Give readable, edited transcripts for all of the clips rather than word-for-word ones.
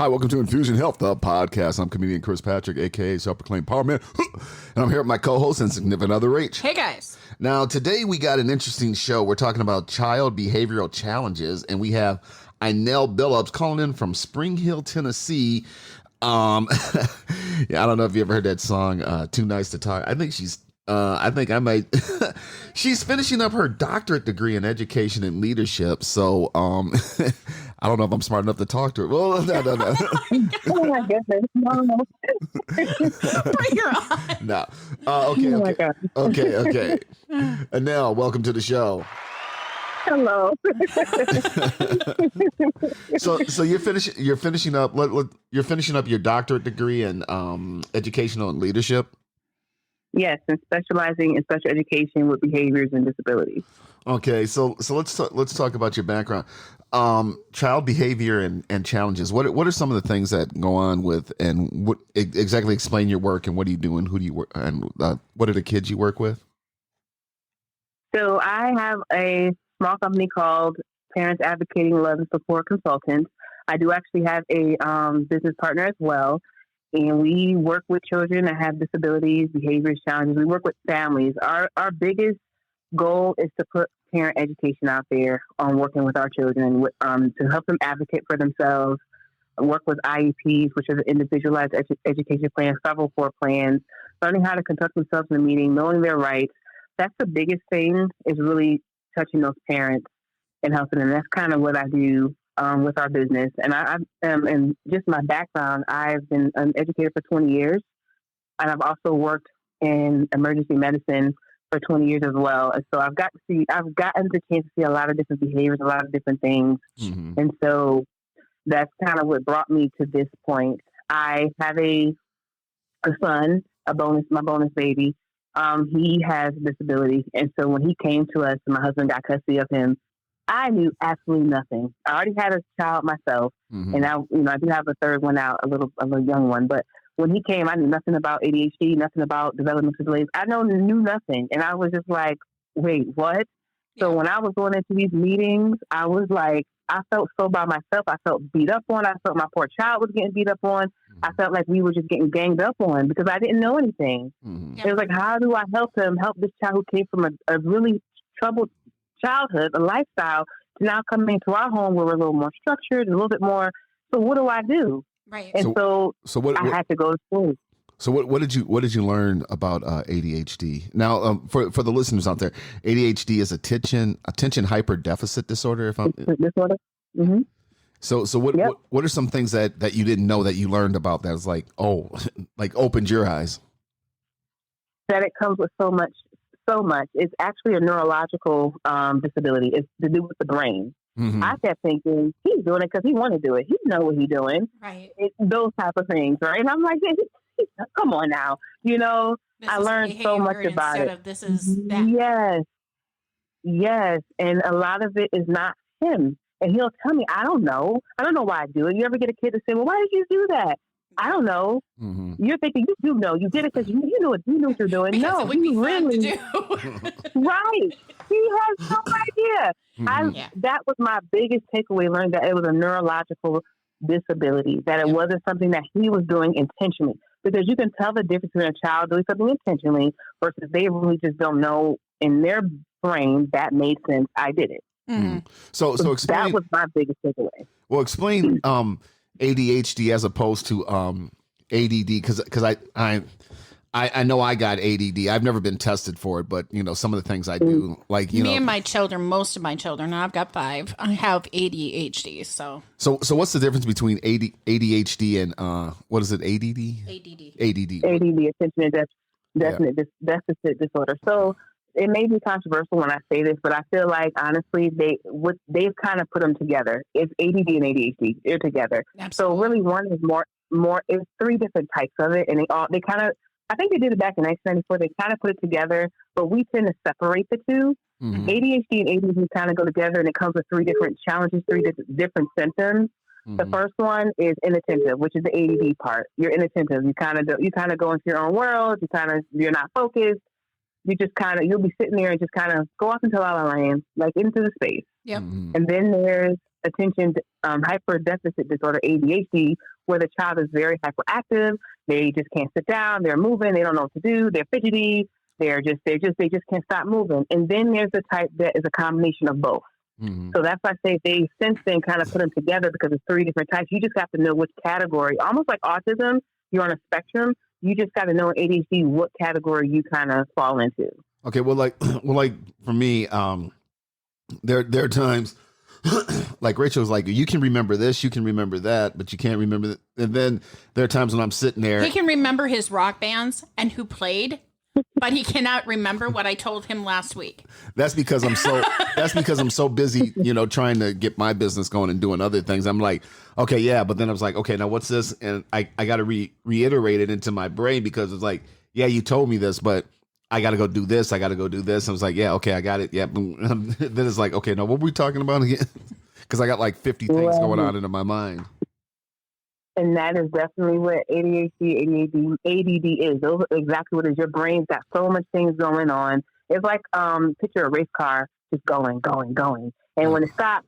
Hi, welcome to Infusion Health, the podcast. I'm comedian Chris Patrick, a.k.a. Self-Proclaimed Power Man. And I'm here with my co-host and significant other, Rach. Hey, guys. Now, today we got an interesting show. We're talking about child behavioral challenges, and we have Inell Billups calling in from Spring Hill, Tennessee. Yeah, I don't know if you ever heard that song, Too Nice to Talk. I think I might. She's finishing up her doctorate degree in education and leadership. So, I don't know if I'm smart enough to talk to her. Well, no. Oh my goodness, no. Bring her on. No. Oh my God. Okay. Anel, welcome to the show. Hello. So you're finishing up your doctorate degree in educational and leadership. Yes, and specializing in special education with behaviors and disabilities. Okay, so let's talk about your background. Child behavior and challenges. What are some of the things that go on with, and what exactly explain your work, and what do you do, and who do you work, and what are the kids you work with? So I have a small company called Parents Advocating Love and Support Consultants. I do actually have a business partner as well, and we work with children that have disabilities, behaviors, challenges. We work with families. Our biggest goal is to put parent education out there on working with our children to help them advocate for themselves, work with IEPs, which are the individualized education plans, 504 plans, learning how to conduct themselves in a meeting, knowing their rights. That's the biggest thing, is really touching those parents and helping them. That's kind of what I do with our business. And and just my background, I've been an educator for 20 years, and I've also worked in emergency medicine for 20 years as well. And so I've gotten the chance to see a lot of different behaviors, a lot of different things. Mm-hmm. And so that's kind of what brought me to this point. I have a son, my bonus baby. He has a disability. And so when he came to us and my husband got custody of him, I knew absolutely nothing. I already had a child myself, mm-hmm. and I do have a third one out, a little young one. But when he came, I knew nothing about ADHD, nothing about developmental delays. I knew nothing, and I was just like, "Wait, what?" Yeah. So when I was going into these meetings, I was like, I felt so by myself. I felt beat up on. I felt my poor child was getting beat up on. Mm-hmm. I felt like we were just getting ganged up on because I didn't know anything. Mm-hmm. Yeah. It was like, how do I help this child who came from a really troubled childhood, a lifestyle, to now coming into our home where we're a little more structured, a little bit more. So what do I do? Right. And so I had to go to school. So what did you learn about ADHD? Now, for the listeners out there, ADHD is attention hyper deficit disorder. If I'm disorder. Mm-hmm. So what are some things that you didn't know that you learned about that was like, oh, like opened your eyes? That it comes with so much. It's actually a neurological disability. It's to do with the brain. Mm-hmm. I kept thinking he's doing it because he want to do it. He know what he's doing. Right. Those type of things, right? And I'm like, come on now. I learned so much about it. This is that. Yes. And a lot of it is not him. And he'll tell me, I don't know why I do it. You ever get a kid to say, well, why did you do that? I don't know. Mm-hmm. You're thinking you do know. You did it because you know what you're doing. Because no, it would be really fun to do. Right. He has no idea. Mm-hmm. That was my biggest takeaway. Learned that it was a neurological disability. That it wasn't something that he was doing intentionally. Because you can tell the difference between a child doing something intentionally versus they really just don't know in their brain that made sense. I did it. Mm-hmm. So explain. That was my biggest takeaway. Well, explain. ADHD as opposed to ADD, because I know I got ADD. I've never been tested for it, but some of the things I do, like me and my children, most of my children, I've got 5. I have ADHD. So what's the difference between ADHD and what is it? ADD, attention deficit disorder. So it may be controversial when I say this, but I feel like honestly they've kind of put them together. It's ADD and ADHD. They're together. Absolutely. So really one is more. It's 3 different types of it, and they kind of. I think they did it back in 1994. They kind of put it together, but we tend to separate the two. Mm-hmm. ADHD and ADD kind of go together, and it comes with 3 different challenges, 3 different symptoms. Mm-hmm. The first one is inattentive, which is the ADD part. You're inattentive. You kind of go into your own world. You're not focused. You'll be sitting there and just kind of go off into la la land, like into the space. Yep. Mm-hmm. And then there's attention hyper deficit disorder, ADHD, where the child is very hyperactive. They just can't sit down. They're moving. They don't know what to do. They're fidgety. They just can't stop moving. And then there's the type that is a combination of both. Mm-hmm. So that's why I say they since then kind of put them together because it's 3 different types. You just have to know which category, almost like autism, you're on a spectrum. You just got to know in ADHD what category you kind of fall into. Okay, well, like for me, there are times, like Rachel's like, you can remember this, you can remember that, but you can't remember that. And then there are times when I'm sitting there. He can remember his rock bands and who played, but he cannot remember what I told him last week. That's because I'm so busy, trying to get my business going and doing other things. I'm like, okay, yeah, but then I was like, okay, now what's this? And I got to reiterate it into my brain because it's like, yeah, you told me this, but I got to go do this. I got to go do this. I was like, yeah, okay, I got it. Yeah. Then it's like, okay, now what were we talking about again? Because I got like 50 things going on into my mind. And that is definitely what ADHD, ADD is. Those are exactly what it is. Your brain's got so much things going on. It's like picture a race car just going. And when it stops,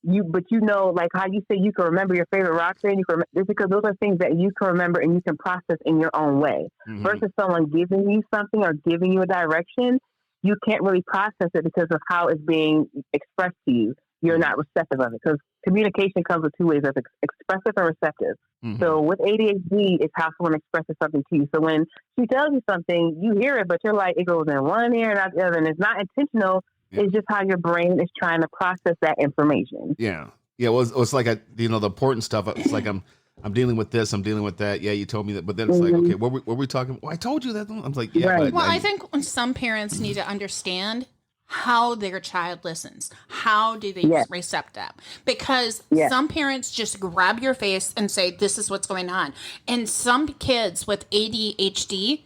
like how you say you can remember your favorite rock band, it's because those are things that you can remember and you can process in your own way. Mm-hmm. Versus someone giving you something or giving you a direction, you can't really process it because of how it's being expressed to you. You're not receptive of it because communication comes with 2 ways of expressive and receptive. Mm-hmm. So with ADHD, it's how someone expresses something to you. So when she tells you something, you hear it, but you're like, it goes in one ear and out the other, and it's not intentional. Yeah. It's just how your brain is trying to process that information. Yeah. Yeah. Well, it's like, the important stuff. It's like, I'm dealing with this. I'm dealing with that. Yeah. You told me that. But then it's like, okay, what were we talking? Well, I told you that. I'm like, yeah. Right. But I think some parents need to understand how their child listens. How do they recept that? Because some parents just grab your face and say, this is what's going on. And some kids with ADHD,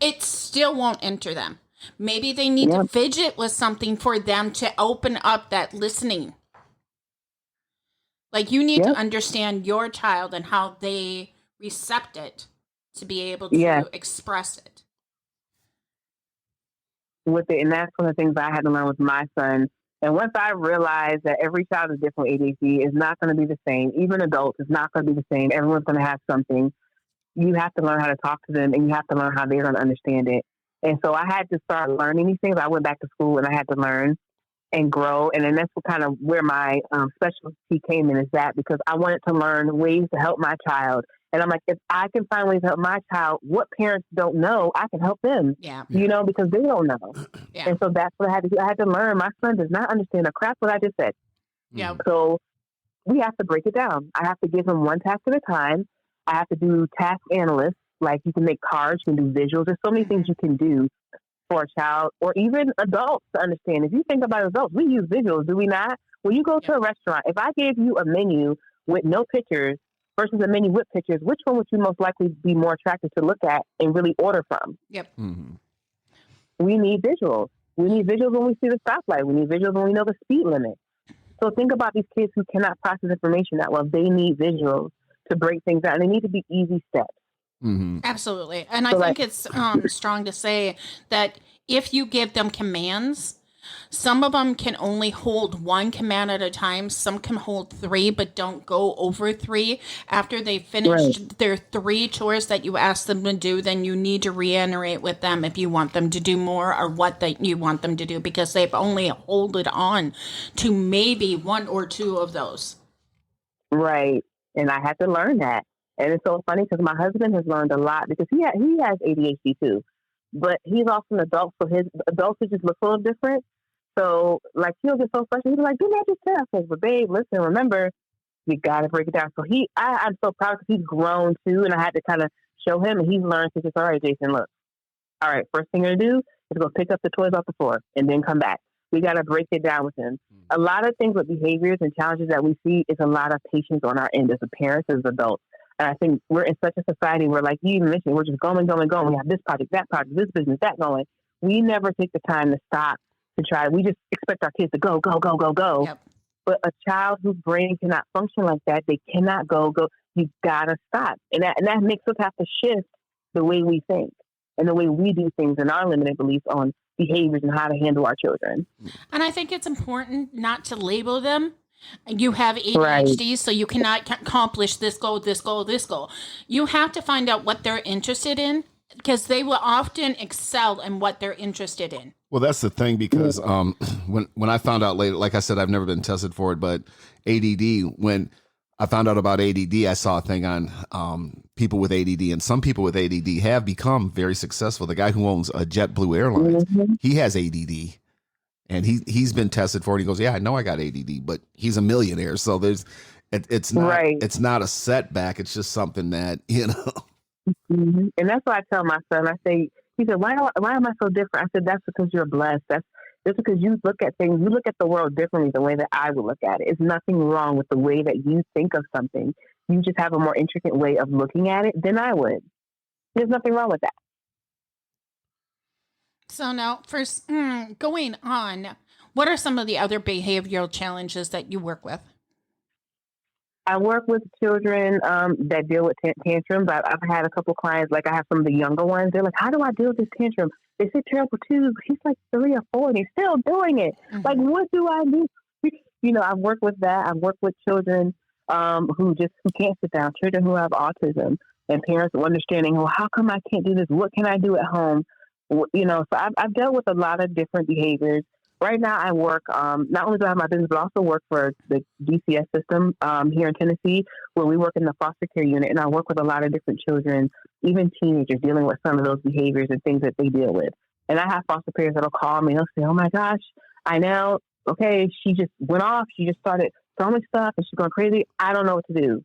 it still won't enter them. Maybe they need to fidget with something for them to open up that listening. Like you need to understand your child and how they recept it to be able to express it. With it, and that's one of the things I had to learn with my son. And once I realized that every child is different, ADHD is not going to be the same. Even adults is not going to be the same. Everyone's going to have something. You have to learn how to talk to them, and you have to learn how they're going to understand it. And so I had to start learning these things. I went back to school, and I had to learn and grow. And then that's what kind of where my specialty came in, is that because I wanted to learn ways to help my child. And I'm like, if I can find ways to help my child, what parents don't know, I can help them. Yeah. Because they don't know. Yeah. And so that's what I had to do. I had to learn. My son does not understand a crap what I just said. Yeah. So we have to break it down. I have to give him one task at a time. I have to do task analysts. Like you can make cards, you can do visuals. There's so many things you can do for a child or even adults to understand. If you think about adults, we use visuals, do we not? When you go to a restaurant, if I gave you a menu with no pictures versus a menu with pictures, which one would you most likely be more attracted to look at and really order from? Yep. Mm-hmm. We need visuals. We need visuals when we see the stoplight. We need visuals when we know the speed limit. So think about these kids who cannot process information that well. They need visuals to break things down. And they need to be easy steps. Mm-hmm. Absolutely. And I think it's strong to say that if you give them commands, some of them can only hold 1 command at a time. Some can hold 3, but don't go over 3. After they've finished their 3 chores that you asked them to do, then you need to reiterate with them if you want them to do more or what you want them to do, because they've only holded on to maybe 1 or 2 of those. Right. And I had to learn that. And it's so funny because my husband has learned a lot because he has ADHD too, but he's also an adult. So his adults just look a little different. So like he'll get so frustrated. He's like, do not just tell us, but babe, listen, remember, you got to break it down. So I'm so proud because he's grown too. And I had to kind of show him, and he's learned to just, all right, Jason, look, all right, first thing you're going to do is go pick up the toys off the floor and then come back. We got to break it down with him. A lot of things with behaviors and challenges that we see is a lot of patience on our end as a parents, as adults. And I think we're in such a society where, like you mentioned, we're just going. We have this project, that project, this business, that going. We never take the time to stop to try. We just expect our kids to go. Yep. But a child whose brain cannot function like that, they cannot go. You gotta stop. And that makes us have to shift the way we think and the way we do things and our limited beliefs on behaviors and how to handle our children. And I think it's important not to label them, You have Right. ADHD, so you cannot accomplish this goal, this goal, this goal. You have to find out what they're interested in because they will often excel in what they're interested in. Well, that's the thing Yeah. because when I found out later, like I said, I've never been tested for it, but ADD. When I found out about ADD, I saw a thing on people with ADD, and some people with ADD have become very successful. The guy who owns a JetBlue Airlines, Mhm. he has ADD, and he's been tested for it. He goes, "Yeah, I know I got ADD," but he's a millionaire, so Right. it's not a setback. It's just something that And that's why I tell my son. I say, he said, why am I so different? I said, that's because you're blessed. That's because you look at things. You look at the world differently the way that I would look at it. It's nothing wrong with the way that you think of something. You just have a more intricate way of looking at it than I would. There's nothing wrong with that. So now, first, going on, what are some of the other behavioral challenges that you work with? I work with children that deal with tantrums. I've had a couple clients, like I have some of the younger ones. They're like, how do I deal with this tantrum? They sit terrible too. He's like 3 or 4 and he's still doing it. Like, what do I do? I've worked with that. I've worked with children who can't sit down, children who have autism, and parents understanding, well, how come I can't do this? What can I do at home? So I've dealt with a lot of different behaviors. Right now, I work, not only do I have my business, but I also work for the DCS system here in Tennessee, where we work in the foster care unit. And I work with a lot of different children, even teenagers, dealing with some of those behaviors and things that they deal with. And I have foster parents that'll call me and they'll say, oh my gosh, I know, okay, she just went off. She just started throwing stuff and she's going crazy. I don't know what to do.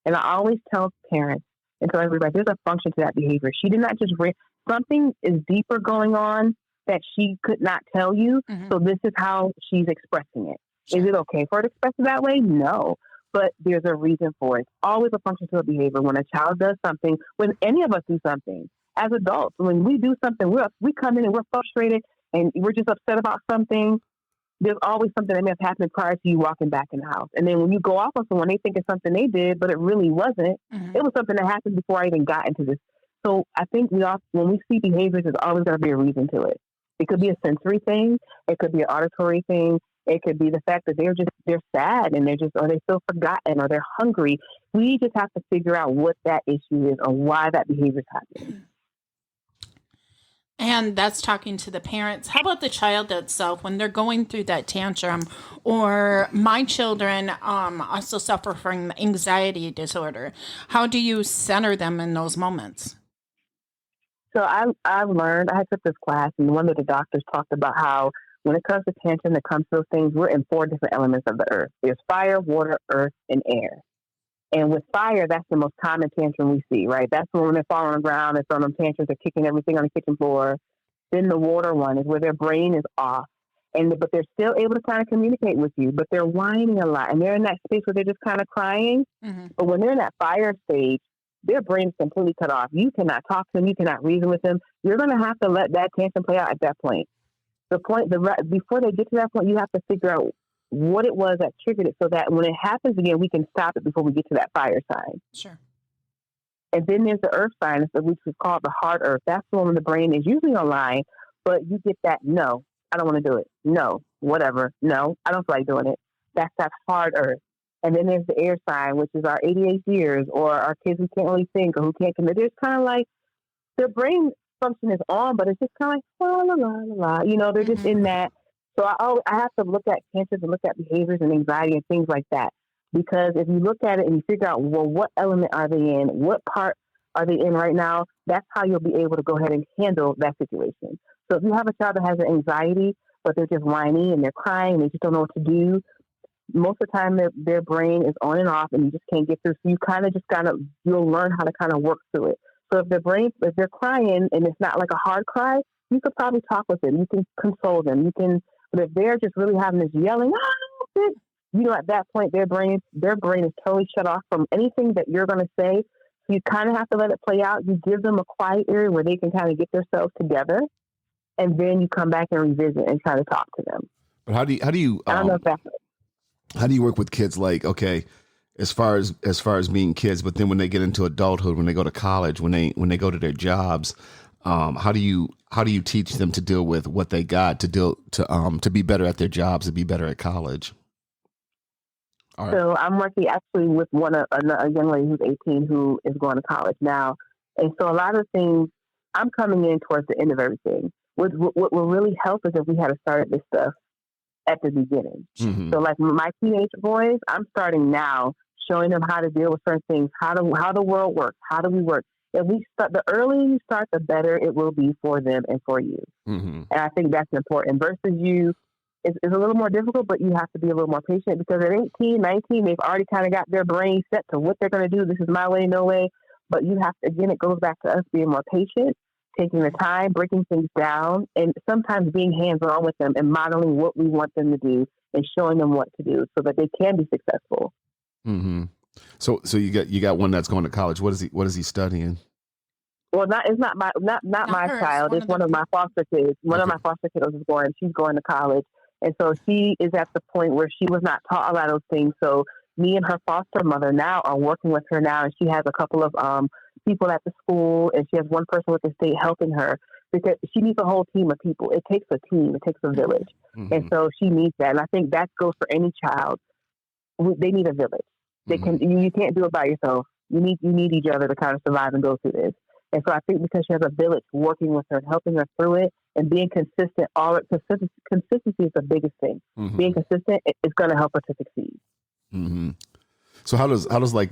And I always tell parents and tell everybody, there's a function to that behavior. She did not just, something is deeper going on that she could not tell you. So this is how she's expressing it. Is it okay for her to express it that way? No. But there's a reason for it. It's always a function to a behavior. When a child does something, when any of us do something, as adults, when we do something, we come in and we're frustrated and we're just upset about something, there's always something that may have happened prior to you walking back in the house. And then when you go off on someone, they think it's something they did, but it really wasn't. It was something that happened before I even got into this. So I think when we see behaviors, there's always going to be a reason to it. It could be a sensory thing. It could be an auditory thing. It could be the fact that they're sad and or they feel forgotten or they're hungry. We just have to figure out what that issue is or why that behavior is happening. And that's talking to the parents. How about the child itself when they're going through that tantrum? Or my children also suffer from anxiety disorder. How do you center them in those moments? So I've learned, I took this class and one of the doctors talked about how when it comes to tantrum, it comes to those things, we're in 4 different elements of the earth. There's fire, water, earth, and air. And with fire, that's the most common tantrum we see, right? That's when they fall on the ground and throwing them tantrums, they're kicking everything on the kitchen floor. Then the water one is where their brain is off. But they're still able to kind of communicate with you, but they're whining a lot. And they're in that space where they're just kind of crying. But when they're in that fire stage, their brain is completely cut off. You cannot talk to them. You cannot reason with them. You're going to have to let that tantrum play out at that point. Before they get to that point, you have to figure out what it was that triggered it so that when it happens again, we can stop it before we get to that fire sign. Sure. And then there's the earth sign, which is called the hard earth. That's the one when the brain is usually online, but you get that, no, I don't want to do it. No, whatever. No, I don't feel like doing it. That's that hard earth. And then there's the air sign, which is our ADHDers or our kids who can't really think or who can't commit. There's kind of like their brain function is on, but it's just kind of like, la, la, la, la. They're just in that. So I have to look at tantrums and look at behaviors and anxiety and things like that. Because if you look at it and you figure out, well, what element are they in? What part are they in right now? That's how you'll be able to go ahead and handle that situation. So if you have a child that has an anxiety, but they're just whiny and they're crying and they just don't know what to do, most of the time their brain is on and off and you just can't get through. So you kind of you'll learn how to kind of work through it. So if they're crying and it's not like a hard cry, you could probably talk with them. You can console them. But if they're just really having this yelling, at that point, their brain is totally shut off from anything that you're going to say. So you kind of have to let it play out. You give them a quiet area where they can kind of get themselves together. And then you come back and revisit and try to talk to them. But how do you I don't know if that's how do you work with kids like, okay, as far as being kids, but then when they get into adulthood, when they go to college, when they go to their jobs, how do you teach them to deal with what they got to be better at their jobs, to be better at college? All right. So I'm working actually with a young lady who's 18 who is going to college now. And so a lot of things, I'm coming in towards the end of everything. What will really help is if we had started this stuff at the beginning. Mm-hmm. So like my teenage boys, I'm starting now showing them how to deal with certain things, how the world works, how do we work. If we start, the earlier you start, the better it will be for them and for you. Mm-hmm. And I think that's important versus you. It's a little more difficult, but you have to be a little more patient because at 18, 19, they've already kind of got their brain set to what they're going to do. This is my way, no way. But you have to, again, it goes back to us being more patient, taking the time, breaking things down, and sometimes being hands-on with them and modeling what we want them to do and showing them what to do so that they can be successful. Mm-hmm. So you got one that's going to college. What is he studying? Well, it's not my hers, child. It's one of my foster kids. One of my foster kiddos she's going to college. And so she is at the point where she was not taught a lot of those things. So me and her foster mother now are working with her now. And she has a couple of people at the school, and she has one person with the state helping her because she needs a whole team of people. It takes a team. It takes a village. Mm-hmm. And so she needs that. And I think that goes for any child. They need a village. They can. You can't do it by yourself. You need each other to kind of survive and go through this. And so I think because she has a village working with her, helping her through it, and being consistent, consistency is the biggest thing. Mm-hmm. Being consistent is going to help her to succeed. Mm-hmm. So how does like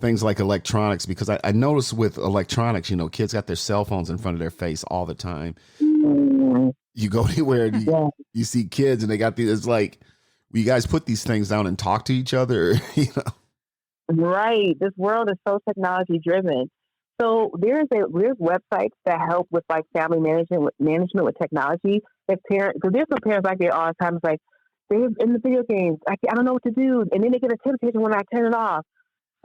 things like electronics? Because I notice with electronics, kids got their cell phones in front of their face all the time. Mm-hmm. You go anywhere and you see kids and they got these. It's like, will you guys put these things down and talk to each other? Right. This world is so technology driven. So there's websites that help with like family management with technology. Because there's some parents I get all the time. It's like they're in the video games. I don't know what to do, and then they get a temptation when I turn it off.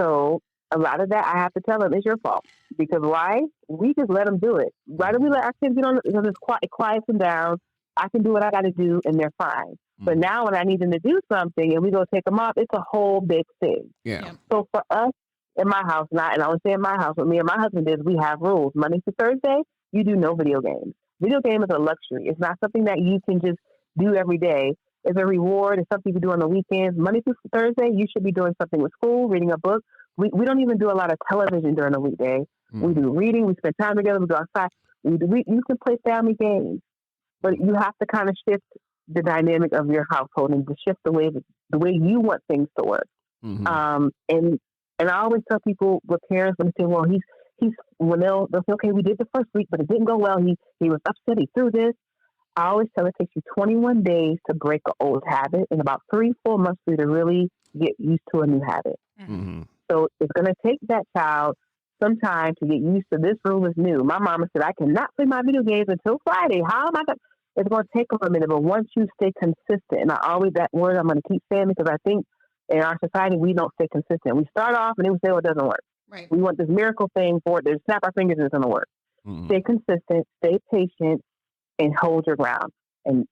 So a lot of that I have to tell them is your fault because why? We just let them do it. Why do we let our kids get on? Because it quiets them down. I can do what I got to do, and they're fine. Mm-hmm. But now when I need them to do something, and we go take them off, it's a whole big thing. Yeah. So for us. In my house, and I would say in my house, what me and my husband did, we have rules. Monday through Thursday, you do no video games. Video game is a luxury. It's not something that you can just do every day. It's a reward. It's something you do on the weekends. Monday through Thursday, you should be doing something with school, reading a book. We don't even do a lot of television during the weekday. Mm-hmm. We do reading. We spend time together. We go outside. You can play family games, but you have to kind of shift the dynamic of your household and to shift the way you want things to work. Mm-hmm. And I always tell people with parents when they say, well, they'll say, okay, we did the first week, but it didn't go well. He was upset. He threw this. I always tell it takes you 21 days to break an old habit and about 3-4 months for you to really get used to a new habit. Mm-hmm. So it's going to take that child some time to get used to this rule is new. My mama said, I cannot play my video games until Friday. How am I going to? It's going to take them a minute, but once you stay consistent, and that word I'm going to keep saying because I think in our society, we don't stay consistent. We start off and then we say, well, it doesn't work. Right. We want this miracle thing for it to snap our fingers and it's going to work. Mm-hmm. Stay consistent, stay patient, and hold your ground. And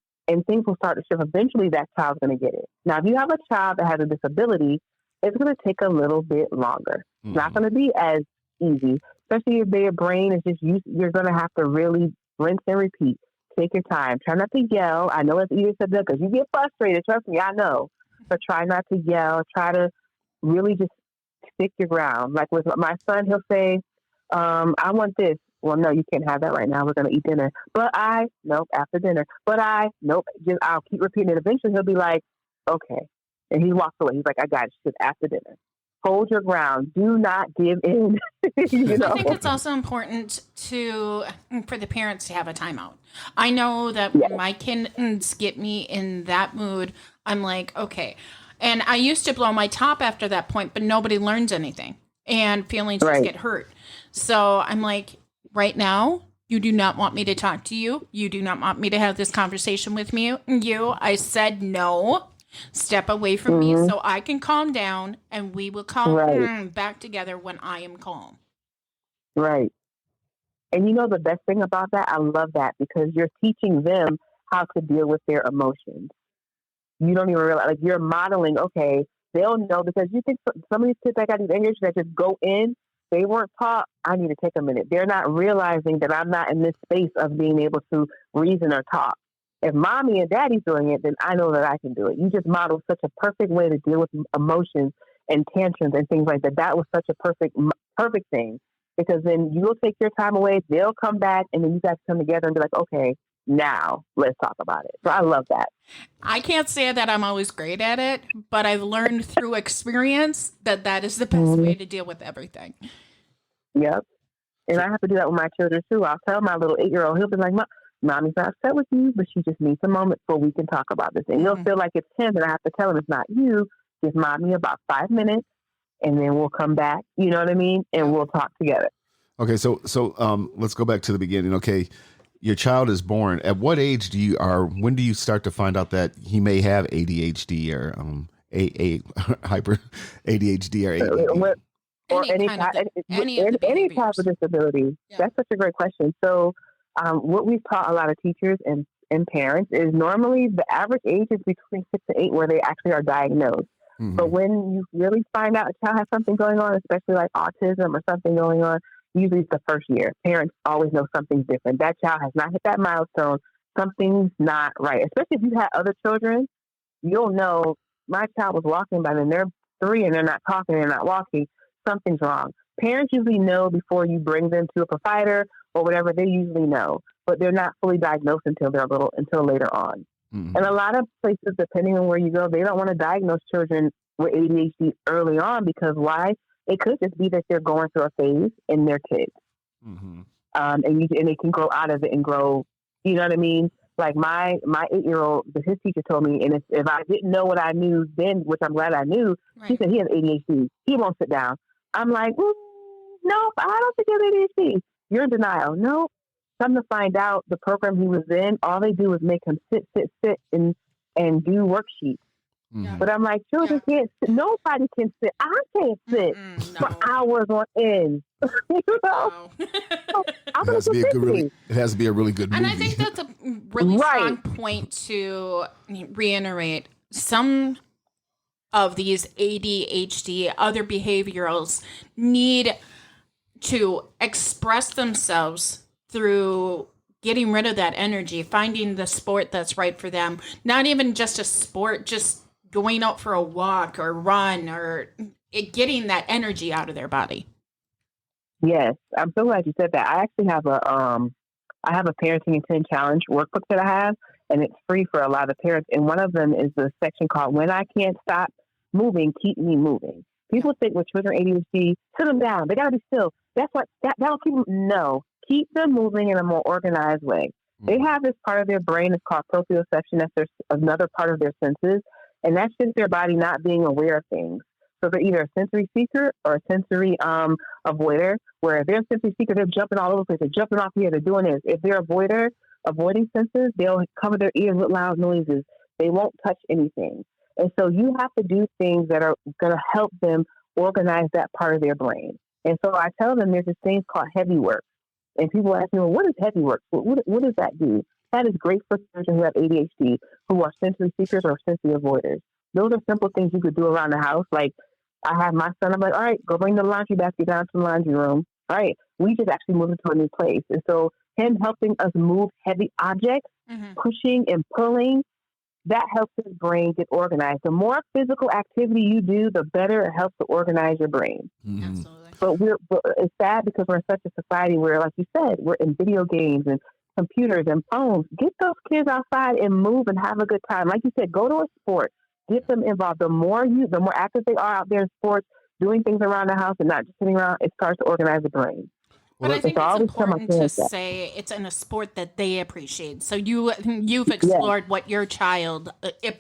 things will start to shift. Eventually, that child's going to get it. Now, if you have a child that has a disability, it's going to take a little bit longer. Mm-hmm. It's not going to be as easy, especially if their brain is just used. You're going to have to really rinse and repeat. Take your time. Try not to yell. I know it's easier said that because you get frustrated. Trust me, I know. But try not to yell. Try to really just stick your ground. Like with my son, he'll say, I want this. Well, no, you can't have that right now. We're going to eat dinner. Nope, after dinner. Nope. I'll keep repeating it. Eventually, he'll be like, okay. And he walks away. He's like, I got it. Just after dinner. Hold your ground. Do not give in. I think it's also important for the parents to have a timeout. I know that when my kids get me in that mood, I'm like, okay. And I used to blow my top after that point, but nobody learns anything. And feelings just get hurt. So I'm like, right now, you do not want me to talk to you. You do not want me to have this conversation with me. I said no. Step away from me so I can calm down, and we will come back together when I am calm. Right. And you know the best thing about that? I love that because you're teaching them how to deal with their emotions. You don't even realize, like you're modeling, okay, they'll know because you think some of these kids that got these anger issues that just go in, they weren't taught, I need to take a minute. They're not realizing that I'm not in this space of being able to reason or talk. if mommy and daddy's doing it, then I know that I can do it. You just modeled such a perfect way to deal with emotions and tantrums and things like that. That was such a perfect thing, because then you'll take your time away, they'll come back, and then you guys come together and be like, okay, now let's talk about it. So I love that. I can't say that I'm always great at it, but I've learned through experience that that is the best way to deal with everything. Yep. And I have to do that with my children too. I'll tell my little 8-year-old, he'll be like, Mommy's not upset with you, but she just needs a moment so we can talk about this. And he'll feel like it's him, and I have to tell him it's not you. Give mommy about 5 minutes, and then we'll come back. You know what I mean? And we'll talk together. Okay, so let's go back to the beginning. Okay, your child is born. At what age when do you start to find out that he may have ADHD or hyper ADHD or ADD? Or any type of disability? Yeah. That's such a great question. So what we've taught a lot of teachers and parents is normally the average age is between 6 to 8 where they actually are diagnosed. Mm-hmm. But when you really find out a child has something going on, especially like autism or something going on, usually it's the first year. Parents always know something's different. That child has not hit that milestone. Something's not right. Especially if you had other children, you'll know my child was walking, by then they're 3 and they're not talking, they're not walking. Something's wrong. Parents usually know before you bring them to a provider or whatever. They usually know, but they're not fully diagnosed until later on. Mm-hmm. And a lot of places, depending on where you go, they don't want to diagnose children with ADHD early on, because why? It could just be that they're going through a phase in their kids, and they can grow out of it and grow. You know what I mean? Like my 8-year-old, his teacher told me, and if I didn't know what I knew then, which I'm glad I knew, She said he has ADHD. He won't sit down. I'm like, no, I don't think he has ADHD. You're in denial. No. Come to find out, the program he was in, all they do is make him sit and do worksheets. Mm-hmm. But I'm like, children can't sit. Nobody can sit. I can't sit for hours on end. You know? It has to be a really good movie. And I think that's a really strong point to reiterate. Some of these ADHD, other behaviorals, need to express themselves through getting rid of that energy, finding the sport that's right for them. Not even just a sport, just going out for a walk or run, or getting that energy out of their body. Yes, I'm so glad you said that. I actually have a parenting and 10 challenge workbook that I have, and it's free for a lot of parents. And one of them is the section called "When I Can't Stop Moving, Keep Me Moving." People think with children ADHD, sit them down. They gotta be still. That'll keep them. No, keep them moving in a more organized way. They have this part of their brain that's called proprioception. That's another part of their senses. And that's just their body not being aware of things. So they're either a sensory seeker or a sensory avoider, where if they're a sensory seeker, they're jumping all over the place. They're jumping off here. They're doing this. If they're avoiding senses, they'll cover their ears with loud noises. They won't touch anything. And so you have to do things that are going to help them organize that part of their brain. And so I tell them there's this thing called heavy work. And people ask me, well, what is heavy work? What does that do? That is great for children who have ADHD, who are sensory seekers or sensory avoiders. Those are simple things you could do around the house. Like, I have my son, I'm like, all right, go bring the laundry basket down to the laundry room. All right, we just actually moved into a new place. And so him helping us move heavy objects, pushing and pulling, that helps his brain get organized. The more physical activity you do, the better it helps to organize your brain. Mm-hmm. Absolutely. But it's sad because we're in such a society where, like you said, we're in video games and computers and phones. Get those kids outside and move and have a good time. Like you said, go to a sport. Get them involved. The more active they are out there in sports, doing things around the house and not just sitting around, it starts to organize the brain. But I think it's important to say it's in a sport that they appreciate. So you've explored what your child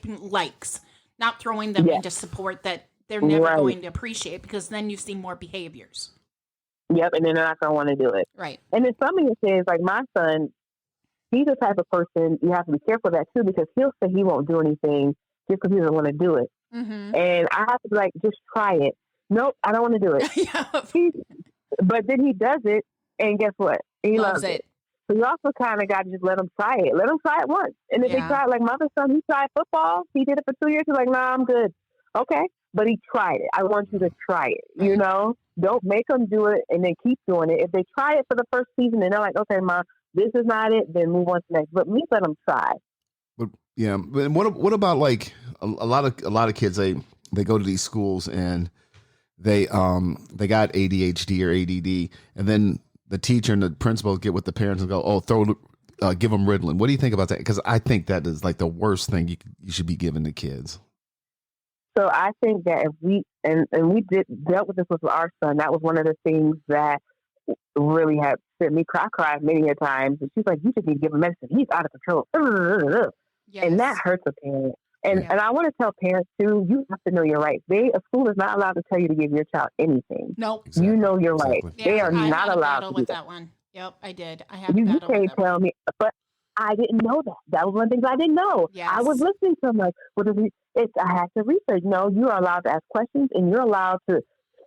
likes, not throwing them into support that they're never going to appreciate, because then you see more behaviors. Yep, and then they're not going to want to do it. Right. And then some of your kids, like my son, he's the type of person you have to be careful of that too, because he'll say he won't do anything just because he doesn't want to do it. Mm-hmm. And I have to be like, just try it. Nope, I don't want to do it. But then he does it, and guess what? He loves it. So you also kind of got to just let him try it. Let him try it once. And if they try it, like my other son, he tried football. He did it for 2 years. He's like, nah, I'm good. Okay. But he tried it. I want you to try it, you know? Don't make them do it and then keep doing it. If they try it for the first season and they're like, okay, Mom, this is not it, then move on to the next. But me, let them try. Yeah. But what about like a lot of kids, they go to these schools and they got ADHD or ADD, and then the teacher and the principal get with the parents and go, oh, give them Ritalin. What do you think about that? Because I think that is like the worst thing you should be giving to kids. So I think that if we dealt with this with our son, that was one of the things that really had sent me cried many a times. And she's like, you just need to give him medicine. He's out of control. Yes. And that hurts a parent. And Yeah. and I want to tell parents too, you have to know your rights. A school is not allowed to tell you to give your child anything. Nope. Exactly. You know your rights. Exactly. They Yeah, are I not had a allowed battle to do with that. that one. Yep, I did. I had a You battle with can't that one. tell me, but I didn't know that. That was one of the things I didn't know. Yes. I was listening to him like, I had to research. No, you are allowed to ask questions and you're allowed to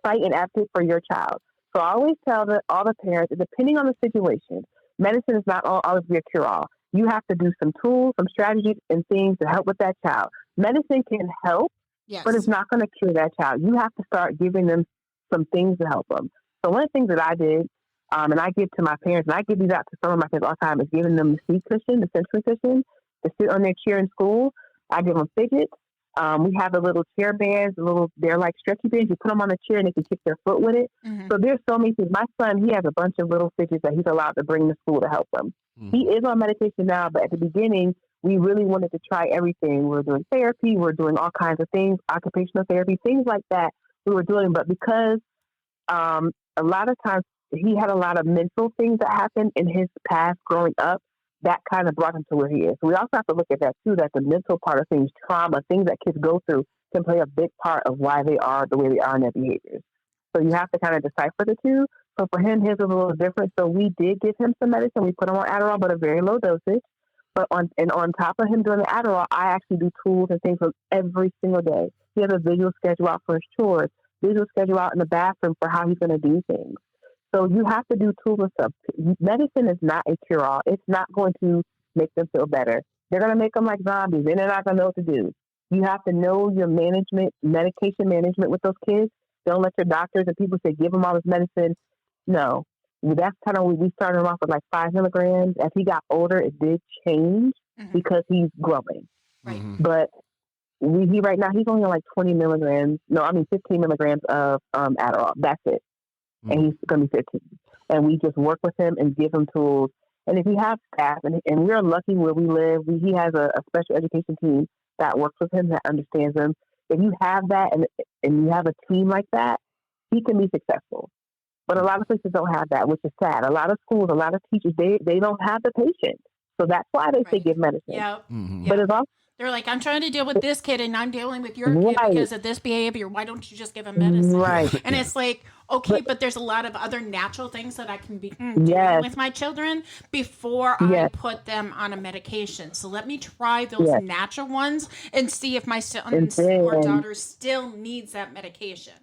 fight and advocate for your child. So I always tell all the parents, depending on the situation, medicine is not always be a cure-all. You have to do some tools, some strategies and things to help with that child. Medicine can help, Yes. but it's not going to cure that child. You have to start giving them some things to help them. So one of the things that I did, and I give to my parents, and I give these out to some of my kids all the time, is giving them the seat cushion, the sensory cushion, to sit on their chair in school. I give them fidgets. We have the little chair bands, they're like stretchy bands. You put them on the chair and they can kick their foot with it. Mhm. So there's so many things. My son, he has a bunch of little fidgets that he's allowed to bring to school to help him. He is on medication now, but at the beginning, we really wanted to try everything. We're doing therapy. We're doing all kinds of things, occupational therapy, things like that we were doing. But because a lot of times he had a lot of mental things that happened in his past growing up, that kind of brought him to where he is. So we also have to look at that too, that the mental part of things, trauma, things that kids go through can play a big part of why they are the way they are in their behaviors. So you have to kind of decipher the two. So for him, his was a little different. So we did give him some medicine. We put him on Adderall, but a very low dosage. But on top of him doing the Adderall, I actually do tools and things every single day. He has a visual schedule out for his chores, visual schedule out in the bathroom for how he's going to do things. So you have to do tools and stuff. Medicine is not a cure-all. It's not going to make them feel better. They're going to make them like zombies, and they're not going to know what to do. You have to know your medication management with those kids. Don't let your doctors and people say, give them all this medicine. No. That's kind of what we started him off with, like 5 milligrams. As he got older, it did change because he's growing. Right. But he right now, he's only on like 20 milligrams. No, I mean 15 milligrams of Adderall. That's it. And he's going to be 15. And we just work with him and give him tools. And if he has staff, and we're lucky where we live, he has a special education team that works with him, that understands him. If you have that and you have a team like that, he can be successful. But a lot of places don't have that, which is sad. A lot of schools, a lot of teachers, they don't have the patience. So that's why they say give medicine. Yeah. But it's also, they're like, I'm trying to deal with this kid and I'm dealing with your kid because of this behavior. Why don't you just give him medicine? Right. And it's like, okay, but there's a lot of other natural things that I can be doing with my children before I put them on a medication. So let me try those natural ones and see if my son or daughter still needs that medication.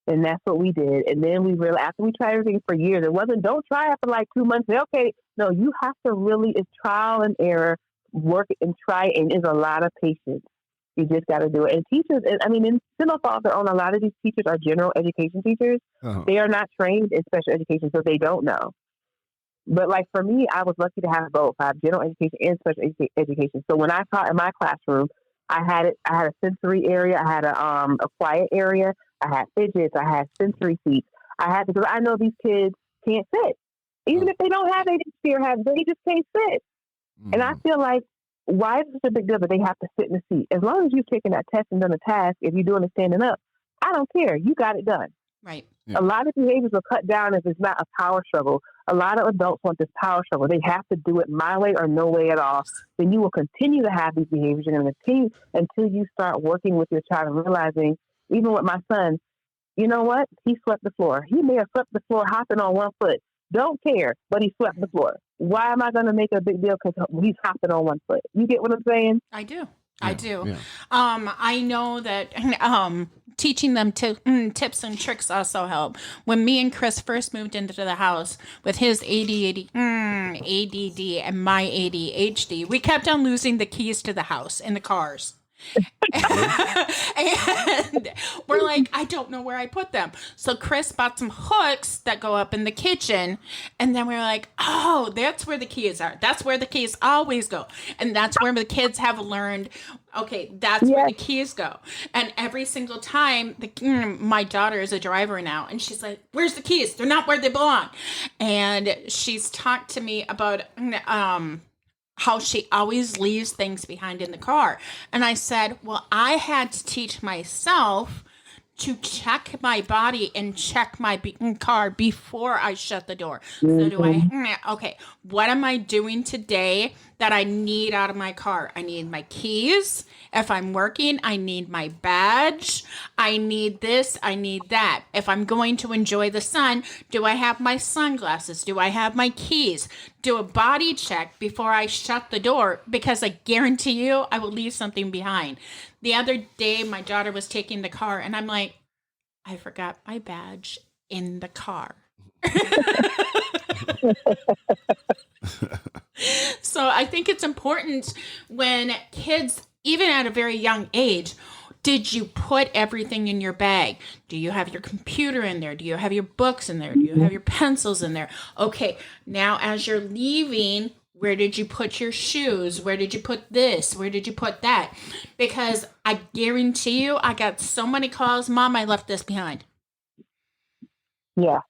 And that's what we did. And then we realized, after we tried everything for years, it wasn't, don't try it for like 2 months. Okay. No, you have to really, it's trial and error, work and try, and it's a lot of patience. You just got to do it. And teachers, I mean, in Sinnoh Falls, a lot of these teachers are general education teachers. They are not trained in special education, so they don't know. But like for me, I was lucky to have both. I have general education and special education. So when I taught in my classroom, I had a sensory area, I had a quiet area, I had fidgets, I had sensory seats. Because I know these kids can't sit. Even if they don't have ADHD they just can't sit. And I feel like, why is this a big deal that they have to sit in the seat? As long as you've taken that test and done a task, if you're doing it standing up, I don't care. You got it done. Right. Yeah. A lot of behaviors will cut down if it's not a power struggle. A lot of adults want this power struggle. They have to do it my way or no way at all. Then you will continue to have these behaviors. You're going to continue until you start working with your child and realizing, even with my son, you know what? He swept the floor. He may have swept the floor hopping on one foot. Don't care, but he swept the floor. Why am I going to make a big deal because he's hopping on one foot? You get what I'm saying? I do. Yeah. I do. Yeah. I know that teaching them tips and tricks also help. When me and Chris first moved into the house with his ADD and my ADHD, we kept on losing the keys to the house in the cars. And we're like, I don't know where I put them. So Chris bought some hooks that go up in the kitchen. And then we were like, oh, that's where the keys are. That's where the keys always go. And that's where the kids have learned, okay, that's where the keys go. And every single time, my daughter is a driver now. And she's like, where's the keys? They're not where they belong. And she's talked to me about how she always leaves things behind in the car. And I said, well, I had to teach myself to check my body and check my car before I shut the door. So okay, what am I doing today that I need out of my car? I need my keys. If I'm working, I need my badge. I need this. I need that. If I'm going to enjoy the sun, do I have my sunglasses? Do I have my keys? Do a body check before I shut the door, because I guarantee you I will leave something behind. The other day, my daughter was taking the car, and I'm like, I forgot my badge in the car. So I think it's important when kids, even at a very young age, did you put everything in your bag? Do you have your computer in there? Do you have your books in there? Do you have your pencils in there? Okay, now as you're leaving, where did you put your shoes? Where did you put this? Where did you put that? Because I guarantee you, I got so many calls, Mom, I left this behind. Yeah.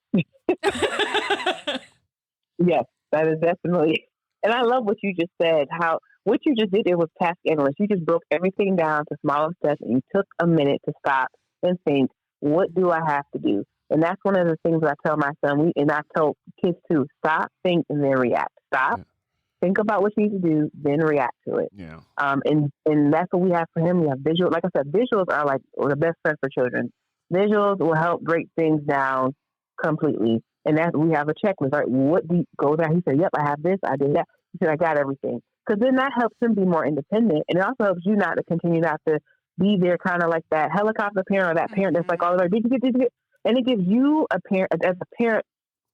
Yes, that is definitely. And I love what you just said, how what you just did, it was task endless. You just broke everything down to smaller steps, and you took a minute to stop and think, what do I have to do? And that's one of the things that I tell my son, and I tell kids too, stop, think, and then react. Stop, think about what you need to do, then react to it. Yeah. And that's what we have for him. We have visual. Like I said, visuals are like the best friend for children. Visuals will help break things down completely. And that we have a checklist, right? What do you go there? He said, yep, I have this, I did that. He said, I got everything. Because then that helps him be more independent. And it also helps you not to continue not to be there kind of like that helicopter parent or that parent that's like, all right, did you get? And it gives you a parent, as a parent,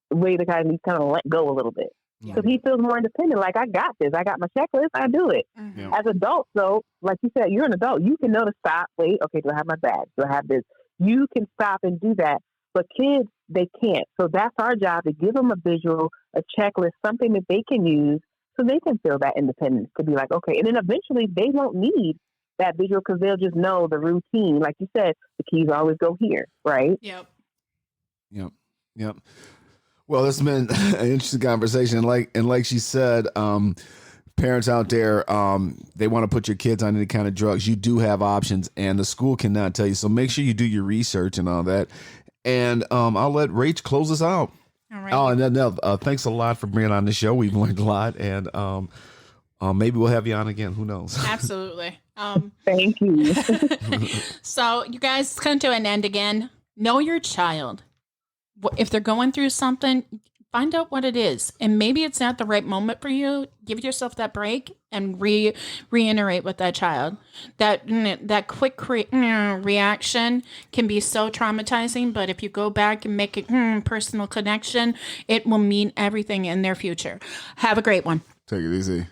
way to kind of let go a little bit. Because he feels more independent. Like, I got this. I got my checklist. I do it. Yeah. As adults, though, like you said, you're an adult. You can know to stop. Wait, okay, do I have my bag? Do I have this? You can stop and do that. But kids, they can't. So that's our job, to give them a visual, a checklist, something that they can use so they can feel that independence, to be like, okay. And then eventually they won't need that visual because they'll just know the routine. Like you said, the keys always go here, right? Yep. Well, this has been an interesting conversation. And like she said, parents out there, they want to put your kids on any kind of drugs. You do have options, and the school cannot tell you. So make sure you do your research and all that. And I'll let Rach close us out. All right. Oh, and then thanks a lot for being on the show. We've learned a lot, and maybe we'll have you on again. Who knows? Absolutely. Thank you. So you guys come to an end again. Know your child. If they're going through something, find out what it is. And maybe it's not the right moment for you. Give yourself that break and reiterate with that child. That quick reaction can be so traumatizing, but if you go back and make a personal connection, it will mean everything in their future. Have a great one. Take it easy.